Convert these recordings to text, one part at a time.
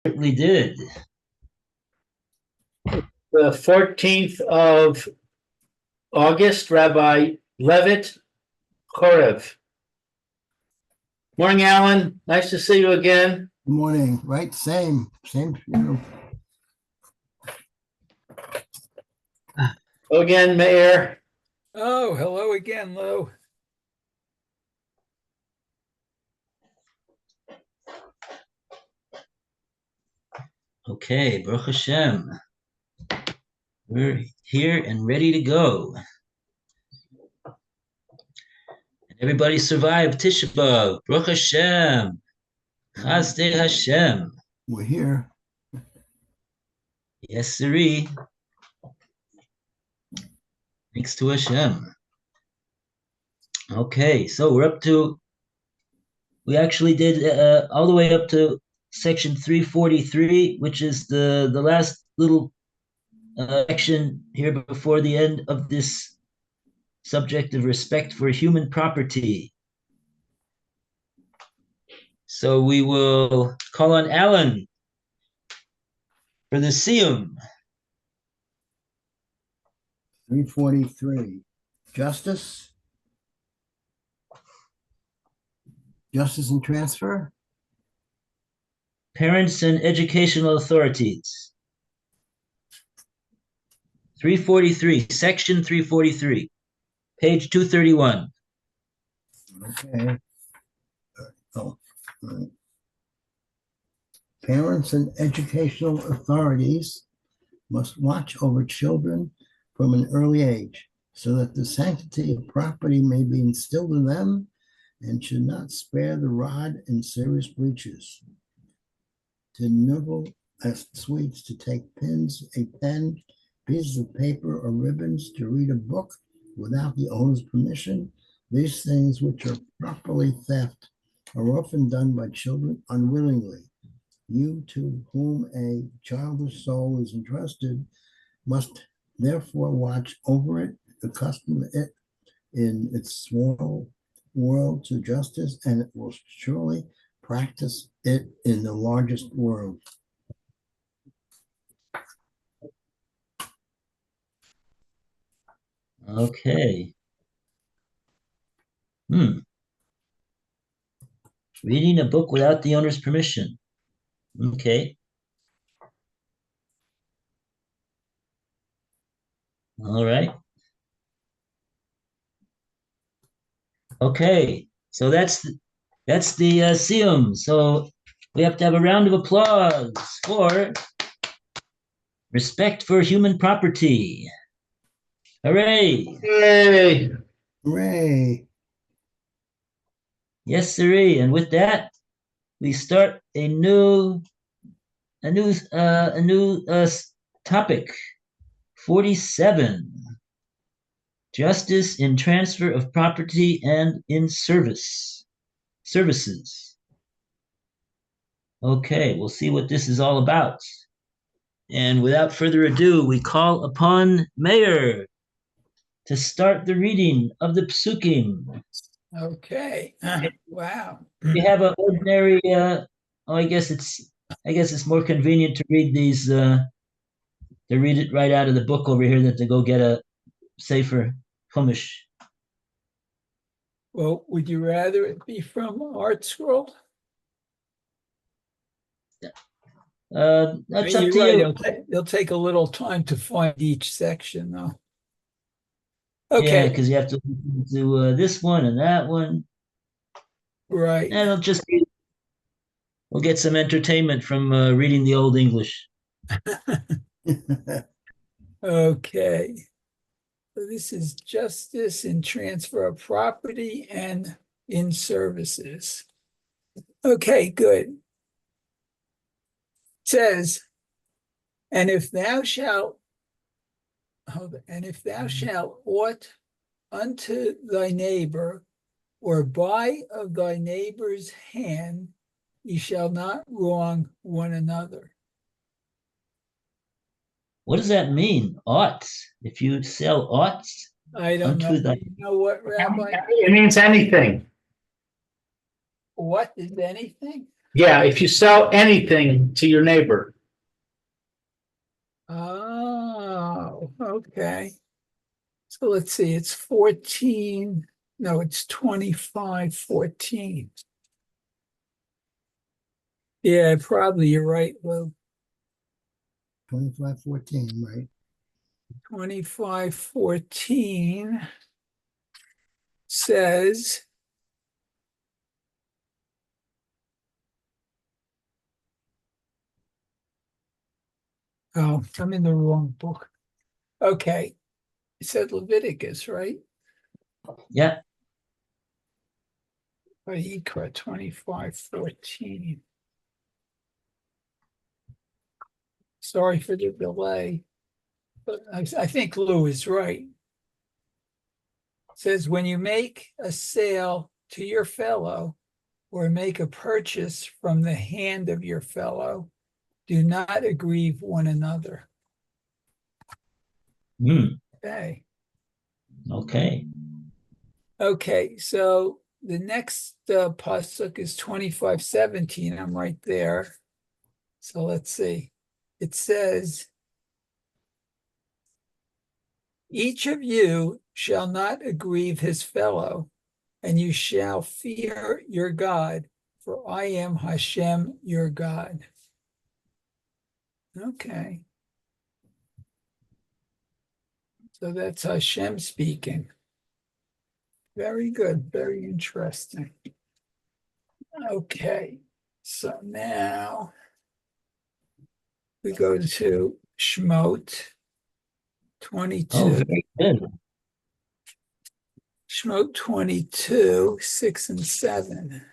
certainly did. The 14th of August, Rabbi Levitt, Horeb. Morning, Alan. Nice to see you again. Good morning. Right, same. Hello again, Mayor. Oh, hello again, Lou. Okay, Baruch Hashem. We're here and ready to go. Everybody survived Tisha B'Av. Baruch Hashem. Chazdei Hashem. We're here. Yes, siree. Thanks to Hashem. Okay, so we're up to, we actually did all the way up to section 343, which is the last little section here before the end of this subject of respect for human property. So we will call on Alan for the Siyum. 343. Justice and transfer. Parents and educational authorities. 343, section 343, page 231. Okay. Oh, right. Parents and educational authorities must watch over children from an early age so that the sanctity of property may be instilled in them and should not spare the rod in serious breaches. To nibble at sweets, to take pins, a pen, pieces of paper or ribbons, to read a book without the owner's permission. These things, which are properly theft, are often done by children unwillingly. You, to whom a childish soul is entrusted, must therefore watch over it, accustom it in its small world to justice, and it will surely practice it in the largest world. Okay. Reading a book without the owner's permission. Okay. All right. Okay. So that's the Siyum. So we have to have a round of applause for respect for human property. Hooray! Yay! Hooray! Yes, sirree. And with that, we start a new topic. 47. Justice in transfer of property and in services. Okay, we'll see what this is all about. And without further ado, we call upon Mayor to start the reading of the psukim. Okay. Wow. We have an ordinary. I guess it's more convenient to read these. To read it right out of the book over here than to go get a Sefer Chumash. Well, would you rather it be from Art Scroll? That's up to right. you. It'll take a little time to find each section, though. Yeah, Okay. because you have to listen to this one and that one. Right. And we'll get some entertainment from reading the Old English. Okay. So this is justice in transfer of property and in services. Okay, good. It says, and if thou shalt ought unto thy neighbor, or buy of thy neighbor's hand, ye shall not wrong one another. What does that mean? Ought. If you sell ought, I don't know. You know what, Rabbi? It means anything. What is anything? Yeah, if you sell anything to your neighbor. Oh, okay. So let's see, it's 14. No, it's 25:14. Yeah, probably you're right, Lou. 25:14, right? 25:14 says, oh, I'm in the wrong book. Okay. It said Leviticus, right? Yeah. Vayikra 25:14. Sorry for the delay, but I think Lou is right. It says, when you make a sale to your fellow or make a purchase from the hand of your fellow, do not aggrieve one another. Okay. Okay. Okay, so the next pasuk is 25:17. I'm right there. So let's see. It says, each of you shall not aggrieve his fellow, and you shall fear your God, for I am Hashem your God. Okay. So that's Hashem speaking. Very good, very interesting. Okay, so now we go to Shmot 22. Oh, very good. Shmot 22, 6 and 7.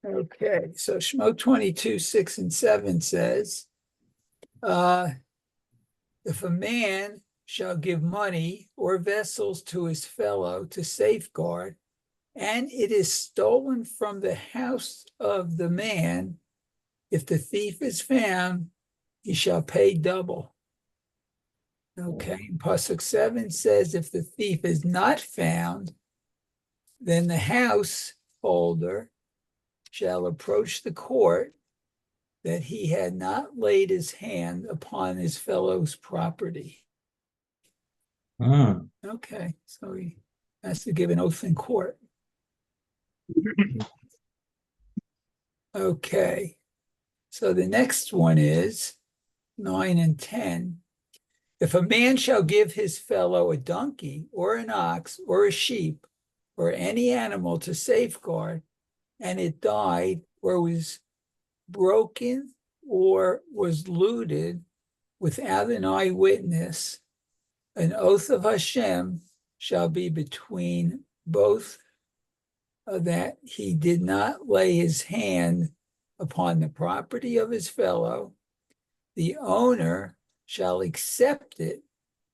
Okay, so Shmot 22, 6 and 7 says, if a man shall give money or vessels to his fellow to safeguard, and it is stolen from the house of the man, if the thief is found, he shall pay double. Okay, and Pasuk 7 says, if the thief is not found, then the householder shall approach the court that he had not laid his hand upon his fellow's property. Okay, so he has to give an oath in court. Okay, so the next one is 9 and 10. If a man shall give his fellow a donkey or an ox or a sheep or any animal to safeguard, and it died or was broken or was looted without an eyewitness, an oath of Hashem shall be between both, that he did not lay his hand upon the property of his fellow. The owner shall accept it,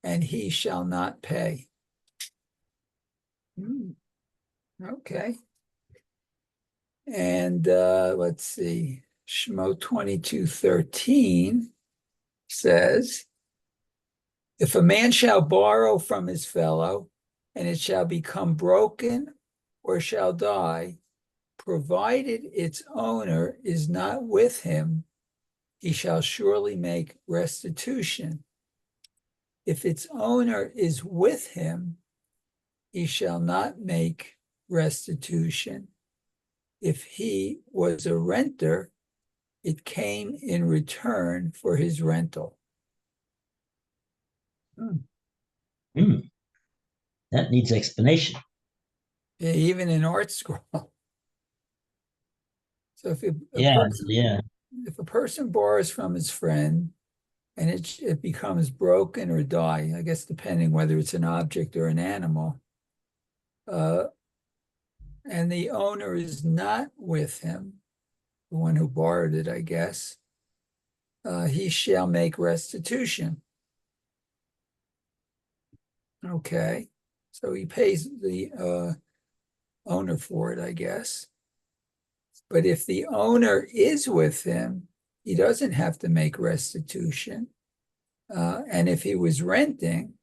and he shall not pay. Okay. And let's see, Shmot 22:13 says, if a man shall borrow from his fellow, and it shall become broken or shall die, provided its owner is not with him, he shall surely make restitution. If its owner is with him, he shall not make restitution. If he was a renter, it came in return for his rental. That needs explanation. Yeah, even in art scroll. So if if a person borrows from his friend and it becomes broken or die, I guess depending whether it's an object or an animal, and the owner is not with him, the one who borrowed it, I guess, he shall make restitution. Okay, so he pays the owner for it, I guess. But if the owner is with him, he doesn't have to make restitution. And if he was renting,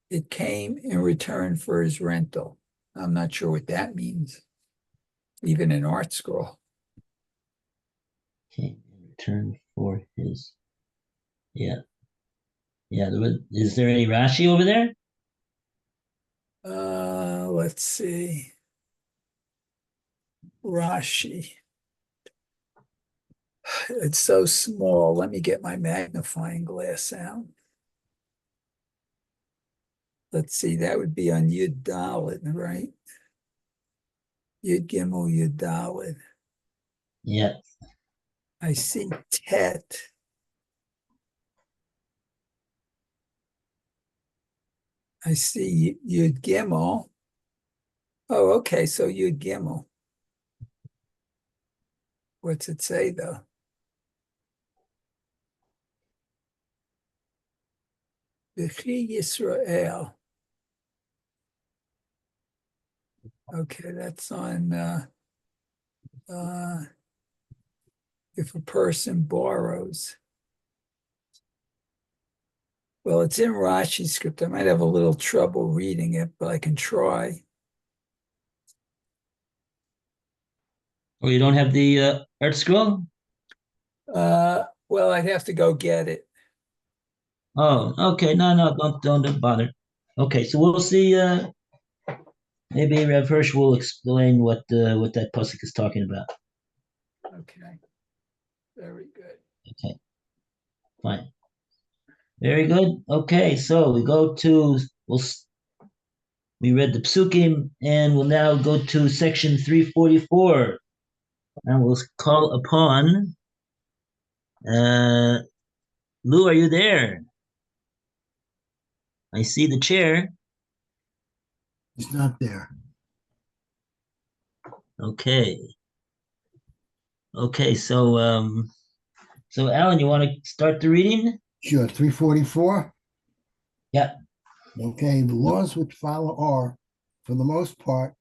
It came in return for his rental. I'm not sure what that means, even in art scroll. Okay, in return for his, yeah. Yeah, is there any Rashi over there? Let's see. Rashi. It's so small. Let me get my magnifying glass out. Let's see, that would be on Yud Dalet, right? Yud Gimel, Yud Dalet. Yeah. I see Tet. I see Yud Gimel. Oh, okay, so Yud Gimel. What's it say, though? V'chi Yisrael. Okay, that's on if a person borrows. Well, it's in Rashi script. I might have a little trouble reading it, but I can try. Oh, you don't have the art scroll? Well, I'd have to go get it. Oh, okay. No, no, don't bother. Okay, so we'll see. Maybe Rev Hirsch will explain what that pasuk is talking about. Okay, very good. Okay, fine. Very good. Okay, so we go to we read the psukim, and we'll now go to section 344, and we'll call upon Lou. Are you there? I see the chair. He's not there. Okay. Okay, so Alan, you want to start the reading? Sure, 344. Yeah. Okay, the laws which follow are, for the most part,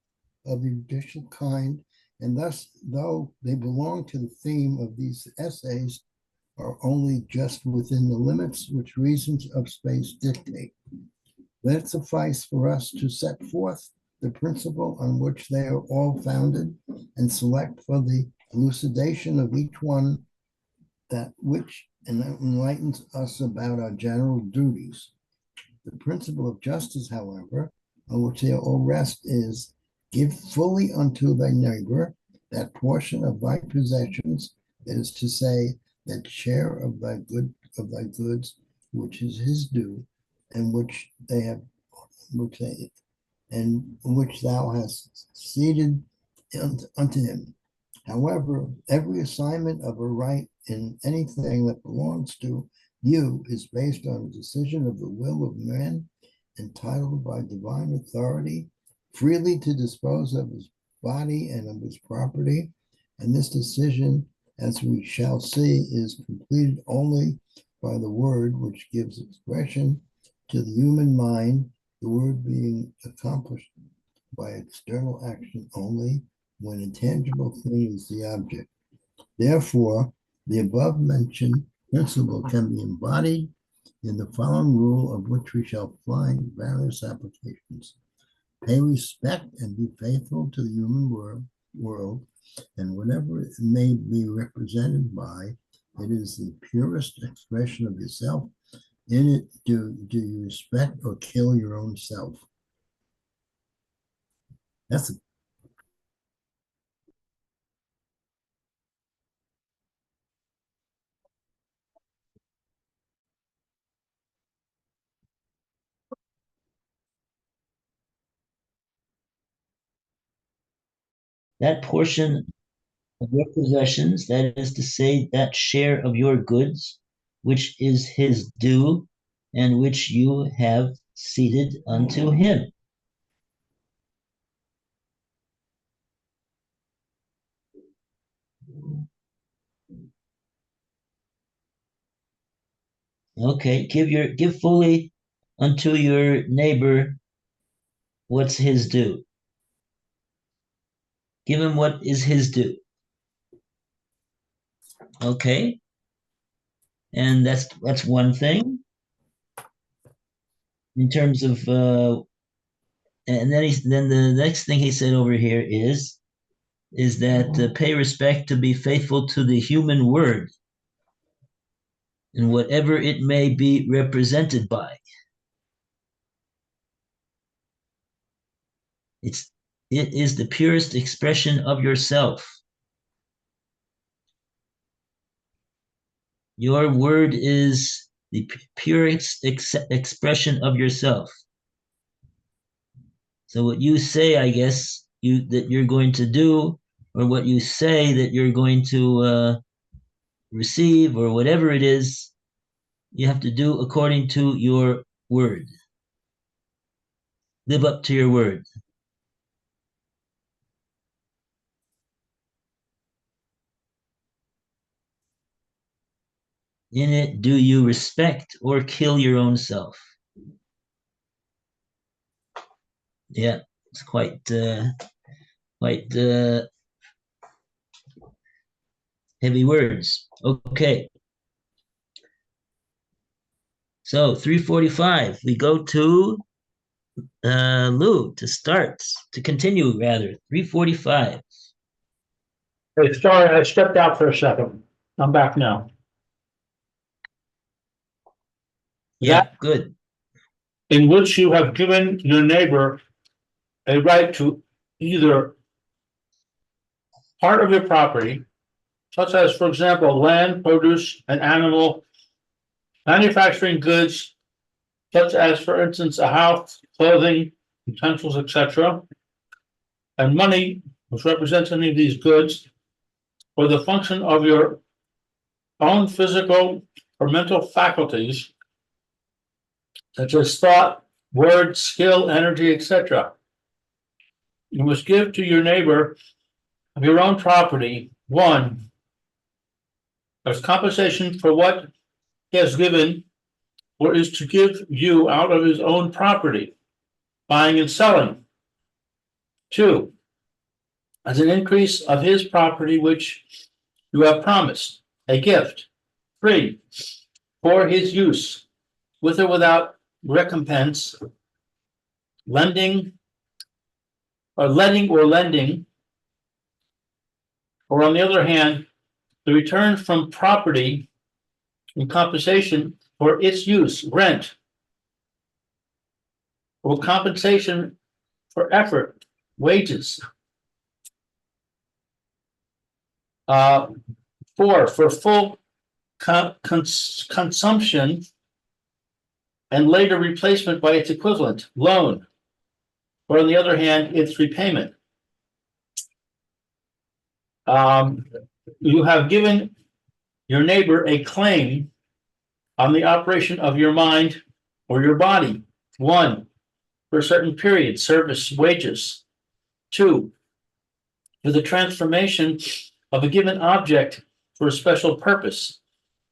of the judicial kind, and thus, though they belong to the theme of these essays, are only just within the limits which reasons of space dictate. Let it suffice for us to set forth the principle on which they are all founded and select for the elucidation of each one that which enlightens us about our general duties. The principle of justice, however, on which they all rest is give fully unto thy neighbor that portion of thy possessions, that is to say, that share of thy goods, which is his due, and which thou hast ceded unto him. However, every assignment of a right in anything that belongs to you is based on a decision of the will of man, entitled by divine authority freely to dispose of his body and of his property. And this decision, as we shall see, is completed only by the word which gives expression to the human mind, the word being accomplished by external action only when a tangible thing is the object. Therefore, the above mentioned principle can be embodied in the following rule, of which we shall find various applications. Pay respect and be faithful to the human world, and whatever it may be represented by, it is the purest expression of yourself. In it, do you respect or kill your own self? That's a That portion of your possessions, that is to say, that share of your goods, which is his due, and which you have ceded unto him. Okay, give fully unto your neighbor what's his due. Give him what is his due. Okay, and that's one thing. in terms of and then the next thing he said over here is that pay respect to be faithful to the human word and whatever it may be represented by. It is the purest expression of yourself. Your word is the purest expression of yourself. So what you say, I guess, that you're going to do, or what you say that you're going to receive, or whatever it is, you have to do according to your word. Live up to your word. In it, do you respect or kill your own self? Yeah, it's quite heavy words. Okay. So 345, we go to Lou to continue rather. 345. Hey, sorry, I stepped out for a second. I'm back now. Yeah, That good. in which you have given your neighbor a right to either part of your property, such as, for example, land, produce, an animal, manufacturing goods, such as, for instance, a house, clothing, utensils, etc., and money, which represents any of these goods, or the function of your own physical or mental faculties, such as thought, word, skill, energy, etc. You must give to your neighbor of your own property, one, as compensation for what he has given or is to give you out of his own property, buying and selling. Two, as an increase of his property which you have promised, a gift. Three, for his use, with or without recompense, lending, or lending, or on the other hand, the return from property in compensation for its use, rent, or compensation for effort, wages. Four, for full consumption and later replacement by its equivalent, loan, or on the other hand, its repayment. You have given your neighbor a claim on the operation of your mind or your body. One, for a certain period, service, wages. Two, for the transformation of a given object for a special purpose,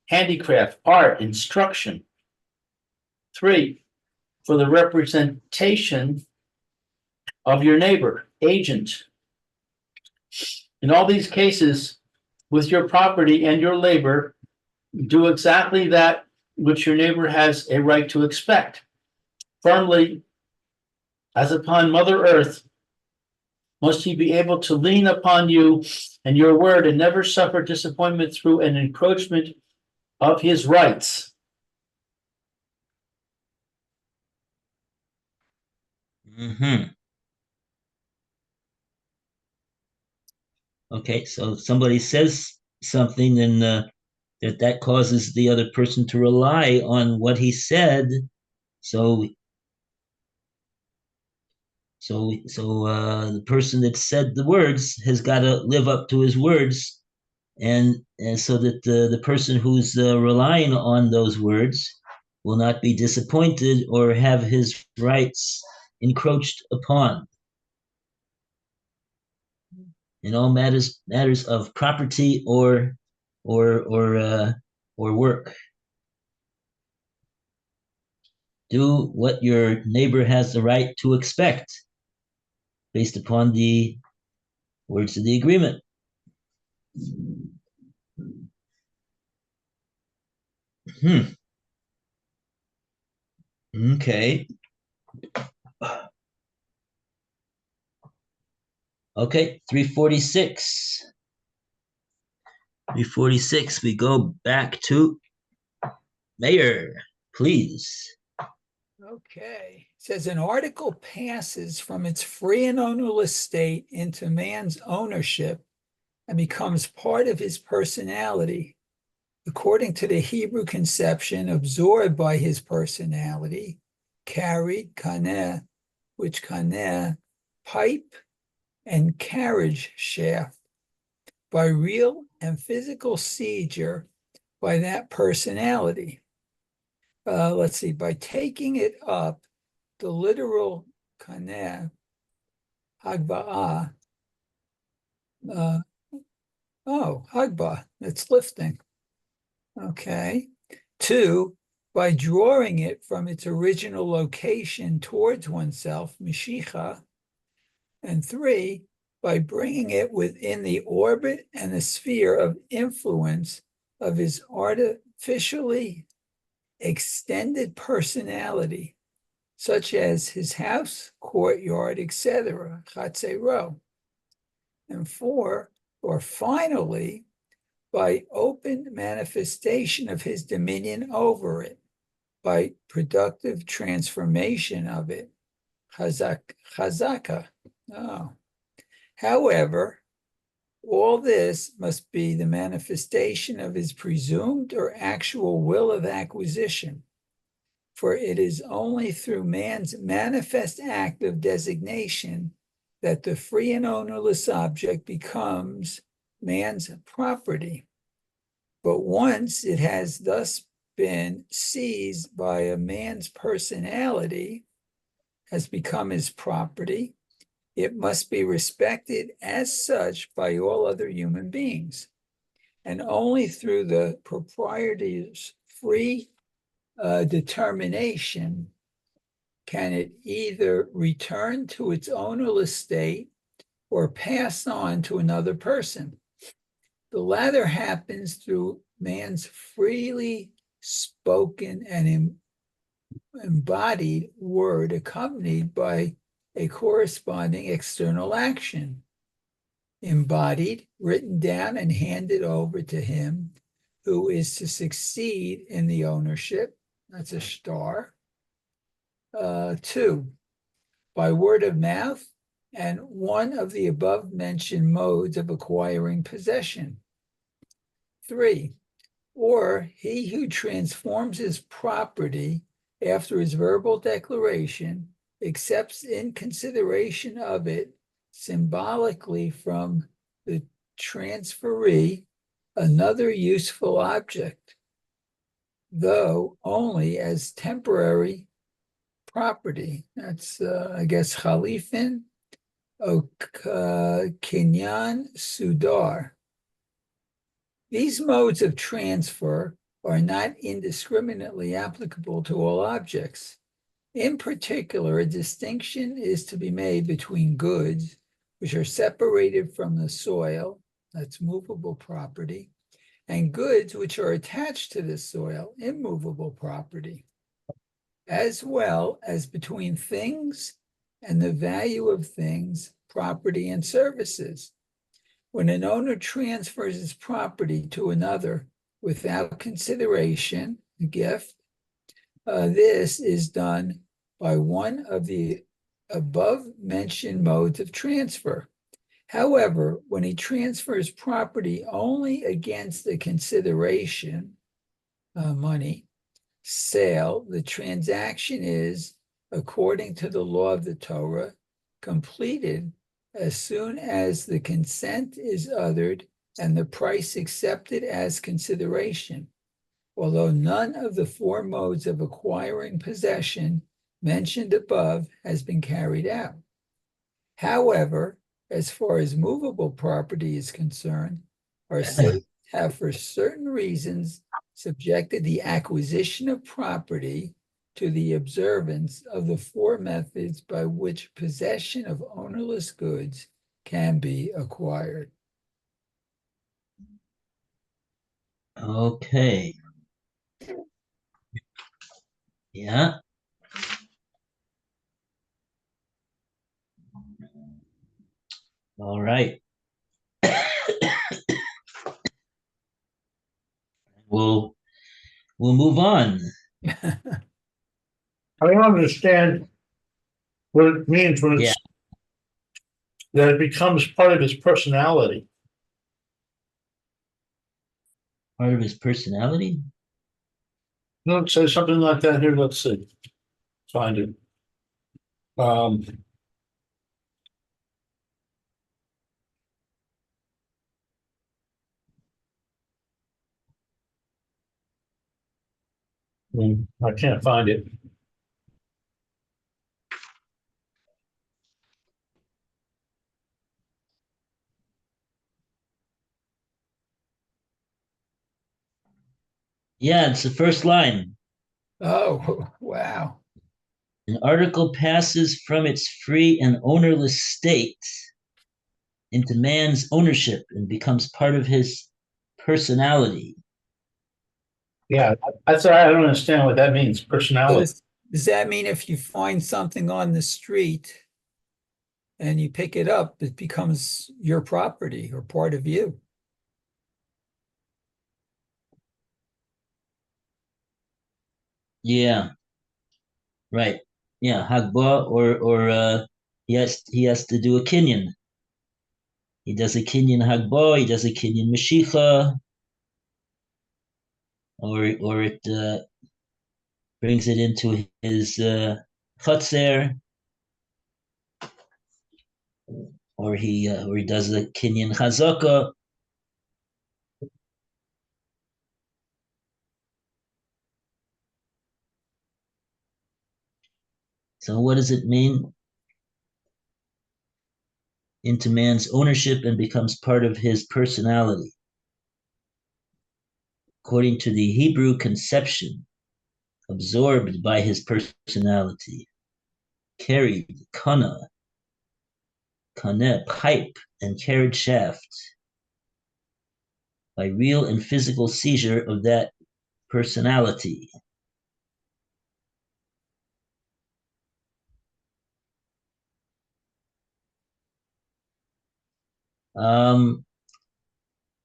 handicraft, art, instruction. Three, for the representation of your neighbor, agent. In all these cases, with your property and your labor, do exactly that which your neighbor has a right to expect. Firmly, as upon Mother Earth, must he be able to lean upon you and your word and never suffer disappointment through an encroachment of his rights. Mm-hmm. Okay, so if somebody says something, then that causes the other person to rely on what he said. So the person that said the words has got to live up to his words, and so that the person who's relying on those words will not be disappointed or have his rights encroached upon in all matters of property or work. Do what your neighbor has the right to expect based upon the words of the agreement. Okay. Okay, 346. 346, we go back to Mayor, please. Okay. It says an article passes from its free and ownerless state into man's ownership and becomes part of his personality. According to the Hebrew conception, absorbed by his personality, carried, kaneh, which kaneh, pipe, and carriage shaft, by real and physical seizure by that personality. Let's see, by taking it up, the literal kaneh, hagba'ah, hagba, it's lifting. Okay. 2, by drawing it from its original location towards oneself, mishicha. And 3, by bringing it within the orbit and the sphere of influence of his artificially extended personality, such as his house, courtyard, etc., chatzero. And 4, or finally, by open manifestation of his dominion over it, by productive transformation of it, chazaka. Oh. However, all this must be the manifestation of his presumed or actual will of acquisition, for it is only through man's manifest act of designation that the free and ownerless object becomes man's property. But once it has thus been seized by a man's personality, has become his property, it must be respected as such by all other human beings. And only through the proprietor's free determination can it either return to its ownerless state or pass on to another person. The latter happens through man's freely spoken and embodied word accompanied by a corresponding external action, embodied, written down, and handed over to him who is to succeed in the ownership. That's a star. 2, by word of mouth and one of the above mentioned modes of acquiring possession. 3, or he who transforms his property after his verbal declaration accepts in consideration of it symbolically from the transferee another useful object, though only as temporary property. That's, I guess, Khalifin Kinyan Sudar. These modes of transfer are not indiscriminately applicable to all objects. In particular, a distinction is to be made between goods, which are separated from the soil, that's movable property, and goods which are attached to the soil, immovable property, as well as between things and the value of things, property, and services. When an owner transfers his property to another without consideration, a gift, this is done by one of the above mentioned modes of transfer. However, when he transfers property only against the consideration, money, sale, the transaction is, according to the law of the Torah, completed as soon as the consent is uttered and the price accepted as consideration, although none of the 4 modes of acquiring possession mentioned above has been carried out. However, as far as movable property is concerned, our sages have for certain reasons subjected the acquisition of property to the observance of the 4 methods by which possession of ownerless goods can be acquired. Okay. Yeah. All right. We'll move on. I don't understand what it means when it's that it becomes part of his personality. Part of his personality. No, it says something like that here. Let's see. Find it. I can't find it. Yeah, it's the first line. Oh, wow. An article passes from its free and ownerless state into man's ownership and becomes part of his personality. Yeah, that's I don't understand what that means. So Personality. does that mean if you find something on the street and you pick it up, it becomes your property or part of you? Yeah, right. Yeah, Hagba or he has to do a Kinyan. He does a Kinyan Hagba, he does a Kinyan Mashicha, or it brings it into his Chatzer, or he does a Kinyan Chazaka. So what does it mean? Into man's ownership and becomes part of his personality. According to the Hebrew conception, absorbed by his personality, carried, kana, pipe, and carried shaft, by real and physical seizure of that personality.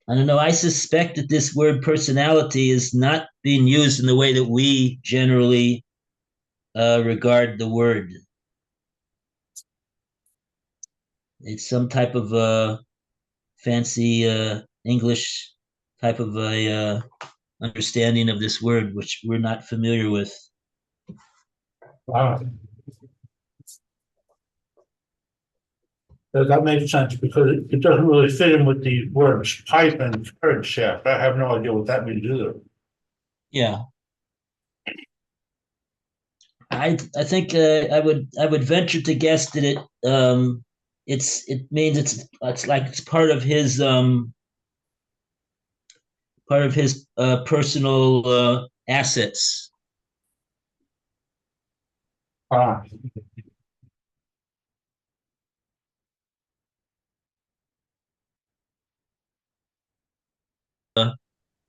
I don't know. I suspect that this word personality is not being used in the way that we generally regard the word. It's some type of fancy English type of a understanding of this word, which we're not familiar with. Wow. That makes sense because it doesn't really fit in with the words pipe and carriage shaft. I have no idea what that means either. Yeah, I think I would venture to guess that it means it's like it's part of his personal assets. Ah,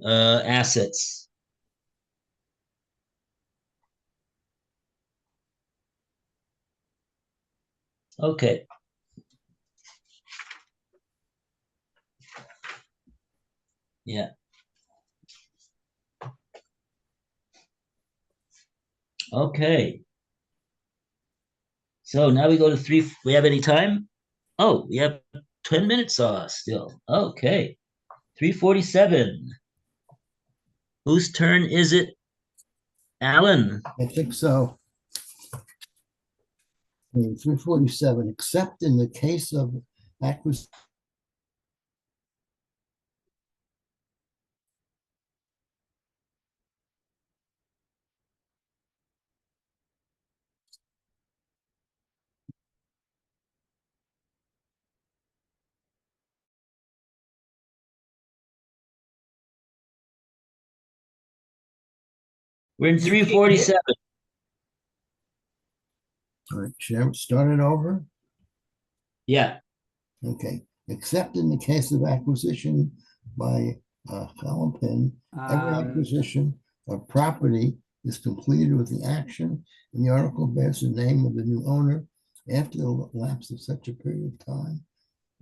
Assets. Okay. Yeah. Okay. So now we go to three. We have any time? Oh, we have 10 minutes still. Okay. 347. Whose turn is it? Alan. I think so. 347, except in the case of acquisition. We're in 347. All right, Chair, start it over. Yeah. Okay, except in the case of acquisition by column pin, every acquisition of property is completed with the action, and the article bears the name of the new owner after the lapse of such a period of time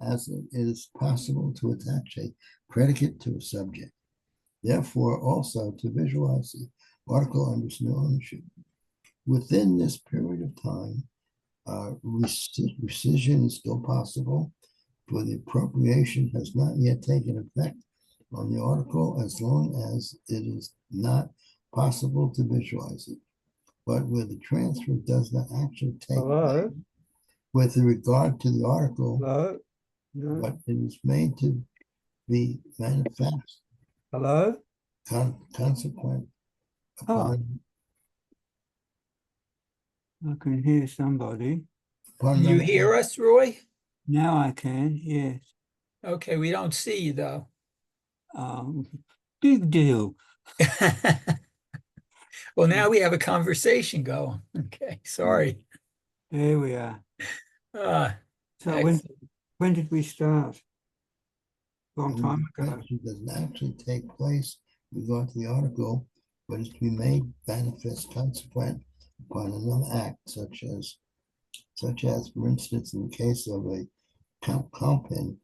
as it is possible to attach a predicate to a subject. Therefore, also to visualize the article under new ownership. Within this period of time, rescission is still possible, for the appropriation has not yet taken effect on the article as long as it is not possible to visualize it. But where the transfer does not actually take Hello? place with regard to the article, Hello? No. but it is made to be manifest, Hello? consequent upon, I can hear somebody. upon Can you another hear act. us, Roy? Now I can, yes. Okay, we don't see you though. Big deal. Well, now we have a conversation going. Okay, sorry. There we are. Uh, So Excellent. when did we start? Long And time the ago. transfer doesn't actually take place with regard to the article, but is to be made manifest consequent upon another act, such as, for instance, in the case of a compound,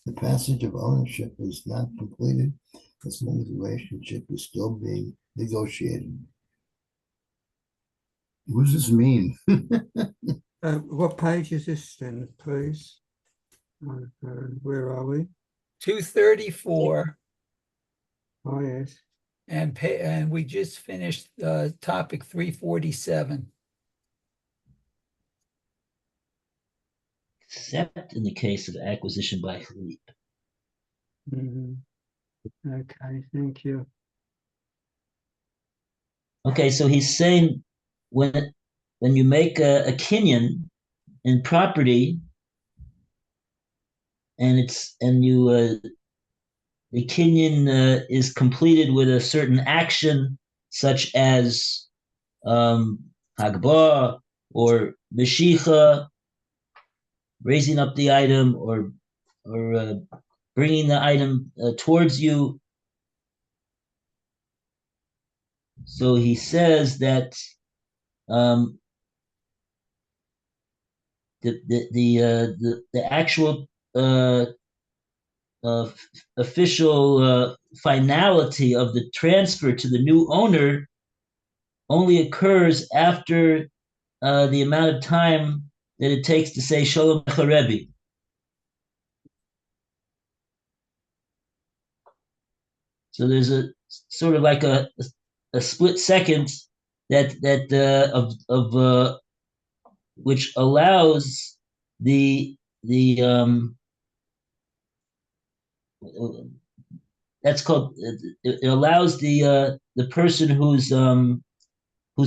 the passage of ownership is not completed as long as the relationship is still being negotiated. What does this mean? What page is this then, please? Where are we? 234, Oh, yes. and we just finished topic 347. Except in the case of acquisition by Levitt. Mhm. Okay, thank you. Okay, so he's saying when you make a kinyan in property, and the kinyan is completed with a certain action, such as hagbah or meshicha, raising up the item, or bringing the item towards you. So he says that the actual official finality of the transfer to the new owner only occurs after the amount of time that it takes to say Shalom Rebbe. So there's a sort of like a split second that of which allows the that's called it allows the person who's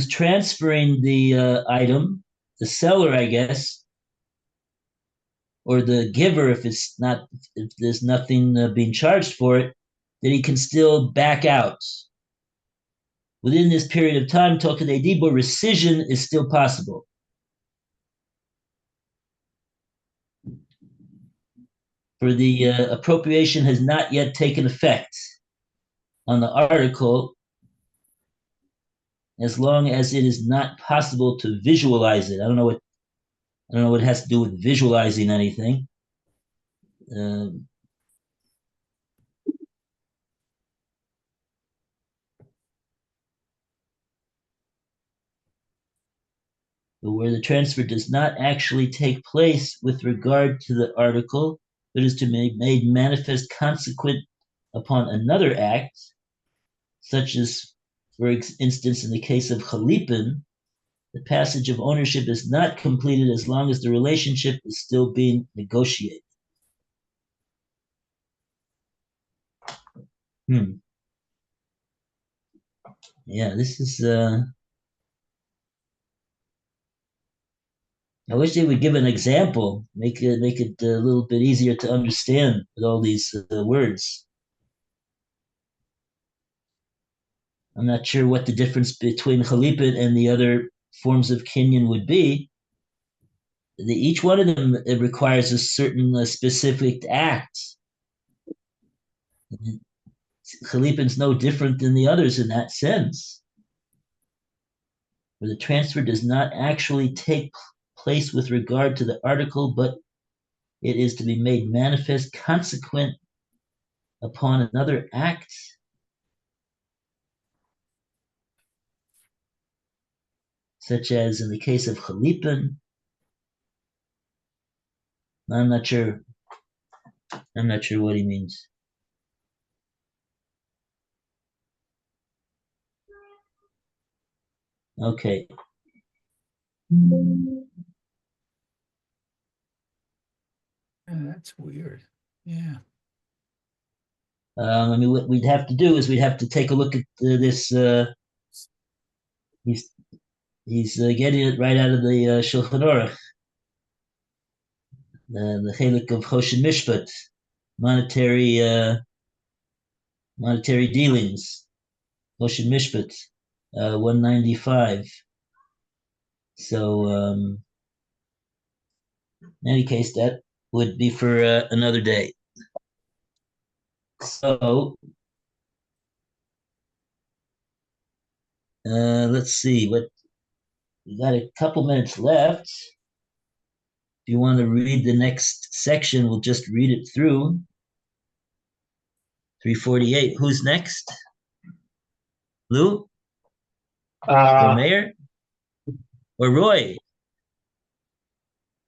transferring the item, the seller, I guess, or the giver, if there's nothing being charged for it, that he can still back out. Within this period of time, Tokadei Dibur, rescission is still possible. For the appropriation has not yet taken effect on the article, as long as it is not possible to visualize it. I don't know what it has to do with visualizing anything. But where the transfer does not actually take place with regard to the article, but is to be made manifest consequent upon another act, such as, for instance, in the case of Chalipin, the passage of ownership is not completed as long as the relationship is still being negotiated. Yeah, this is I wish they would give an example, make it a little bit easier to understand with all these words. I'm not sure what the difference between Chalipit and the other forms of Kinyan would be. Each one of them requires a certain specific act. Chalipin's no different than the others in that sense, where the transfer does not actually take place with regard to the article, but it is to be made manifest, consequent upon another act, such as in the case of Chalipan. I'm not sure. I'm not sure what he means. Okay. That's weird. Yeah. I mean, what we'd have to do is we'd have to take a look at this. He's getting it right out of the Shulchan Aruch, the Chelik of Choshen Mishpat, monetary dealings, Choshen Mishpat, 195. So, in any case, that would be for another day. So, let's see what we got. A couple minutes left. If you want to read the next section, we'll just read it through. 348. Who's next? Lou or Mayor or Roy?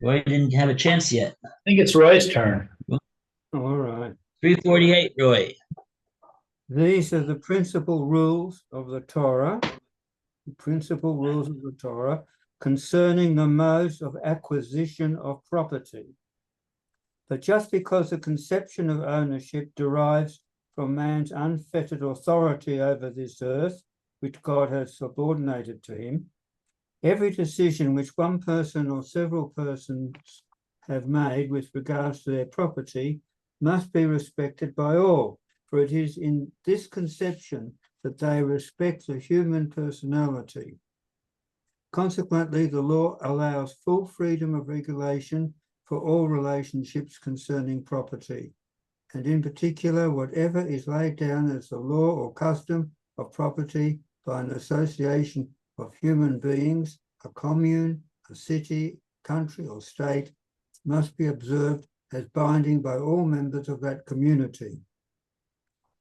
Roy didn't have a chance yet. I think it's Roy's turn. All right. 348, Roy. These are the principal rules of the Torah, concerning the modes of acquisition of property. But just because the conception of ownership derives from man's unfettered authority over this earth, which God has subordinated to him, every decision which one person or several persons have made with regards to their property must be respected by all, for it is in this conception that they respect the human personality. Consequently, the law allows full freedom of regulation for all relationships concerning property, and in particular, whatever is laid down as the law or custom of property by an association of human beings, a commune, a city, country, or state, must be observed as binding by all members of that community.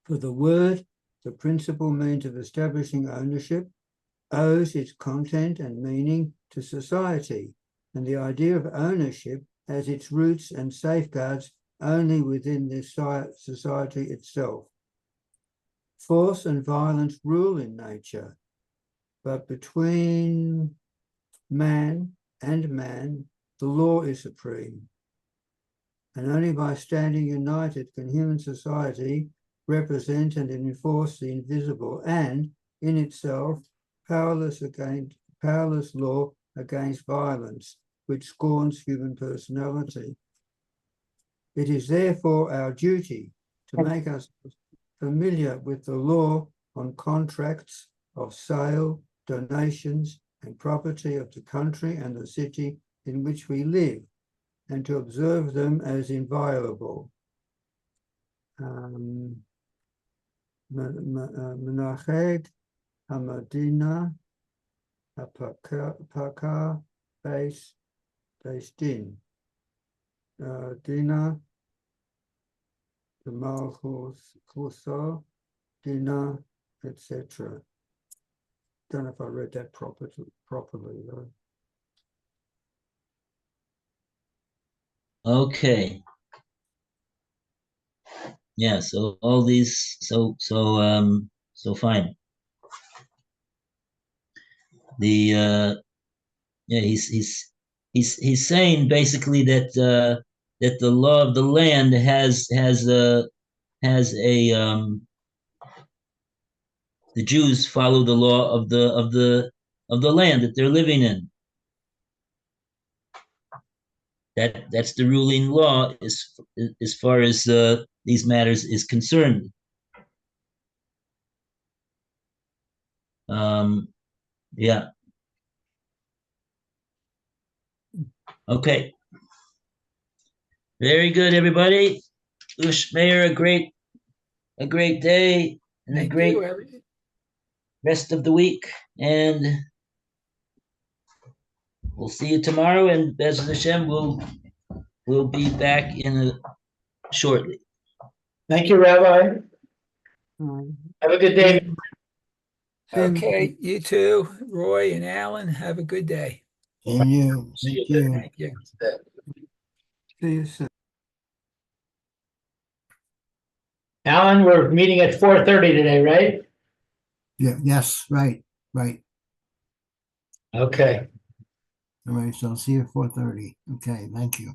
For the word, the principal means of establishing ownership, owes its content and meaning to society, and the idea of ownership has its roots and safeguards only within this society itself. Force and violence rule in nature, but between man and man, the law is supreme. And only by standing united can human society represent and enforce the invisible and, in itself, powerless law against violence, which scorns human personality. It is therefore our duty to make us familiar with the law on contracts of sale, donations, and property of the country and the city in which we live, and to observe them as inviolable. Menached Hamadina Hapaka Beis Din Dina the Malchus Dina, etc. Don't know if I read that properly though. Okay. Yeah, so all these, so fine. The yeah, he's saying basically that that the law of the land has a the Jews follow the law of the land that they're living in. That's the ruling law as far as these matters is concerned. Yeah. Okay. Very good, everybody. Wish Mayor a great day and a great rest of the week. And we'll see you tomorrow. And Bez Hashem, we'll we'll be back shortly. Thank you, Rabbi. Have a good day. Okay, you too, Roy and Alan, have a good day. And you, See thank you you. Thank you. See you soon. Alan, we're meeting at 4:30 today, right? Yeah, yes, right. Okay. All right, so I'll see you at 4:30. Okay, thank you.